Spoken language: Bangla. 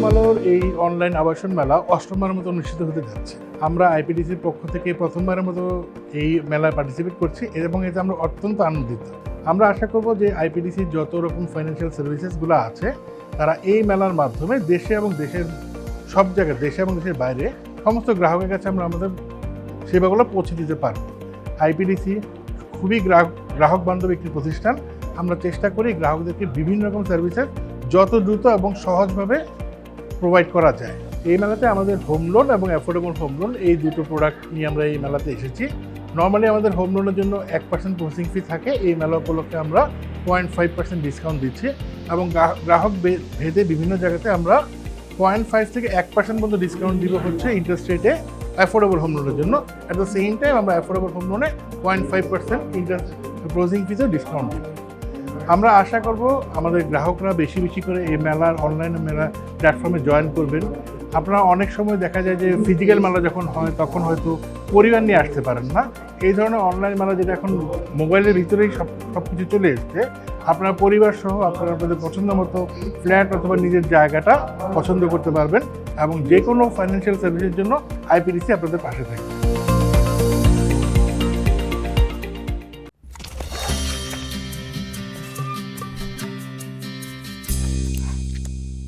আলোর এই অনলাইন আবাসন মেলা ৮মবার মতো অনুষ্ঠিত হতে যাচ্ছে। আমরা আইপিডিসির পক্ষ থেকে প্রথমবারের মতো এই মেলায় পার্টিসিপেট করছি এবং এতে আমরা অত্যন্ত আনন্দিত। আমরা আশা করব যে আইপিডিসির যত রকম ফাইন্যান্সিয়াল সার্ভিসেসগুলো আছে তারা এই মেলার মাধ্যমে দেশে এবং দেশের সব জায়গায়, দেশে এবং দেশের বাইরে সমস্ত গ্রাহকের কাছে আমরা আমাদের সেবাগুলো পৌঁছে দিতে পারব। আইপিডিসি খুবই গ্রাহক বান্ধব একটি প্রতিষ্ঠান। আমরা চেষ্টা করি গ্রাহকদেরকে বিভিন্ন রকম সার্ভিসেস যত দ্রুত এবং সহজভাবে প্রোভাইড করা যায়। এই মেলাতে আমাদের হোম লোন এবং অ্যাফোর্ডেবল হোম লোন এই দুটো প্রোডাক্ট নিয়ে আমরা এই মেলাতে এসেছি। নর্মালি আমাদের হোম লোনের জন্য 1% প্রসেসিং ফি থাকে। এই মেলা উপলক্ষে আমরা 0.5% ডিসকাউন্ট দিচ্ছি এবং গ্রাহক ভেদে বিভিন্ন জায়গাতে আমরা 0.5 থেকে 1% পর্যন্ত ডিসকাউন্ট দিব হচ্ছে ইন্টারেস্ট রেটে অ্যাফোর্ডেবল হোম লোনের জন্য। অ্যাট দ্য সেম টাইম আমরা অ্যাফোর্ডেবল হোম লোনে 0.5% ইন্টারেস্ট প্রসেসিং ফিতেও ডিসকাউন্ট দিব। আমরা আশা করব আমাদের গ্রাহকরা বেশি বেশি করে এই মেলার অনলাইন মেলা প্ল্যাটফর্মে জয়েন করবেন। আপনারা অনেক সময় দেখা যায় যে ফিজিক্যাল মেলা যখন হয় তখন হয়তো পরিবার নিয়ে আসতে পারেন না। এই ধরনের অনলাইন মেলা যেটা এখন মোবাইলের ভিতরেই সব কিছু চলে এসছে, আপনার পরিবার সহ আপনারা আপনাদের পছন্দ মতো ফ্ল্যাট অথবা নিজের জায়গাটা পছন্দ করতে পারবেন এবং যে কোনো ফাইন্যান্সিয়াল সার্ভিসের জন্য আইপিডিসি আপনাদের পাশে থাকবে।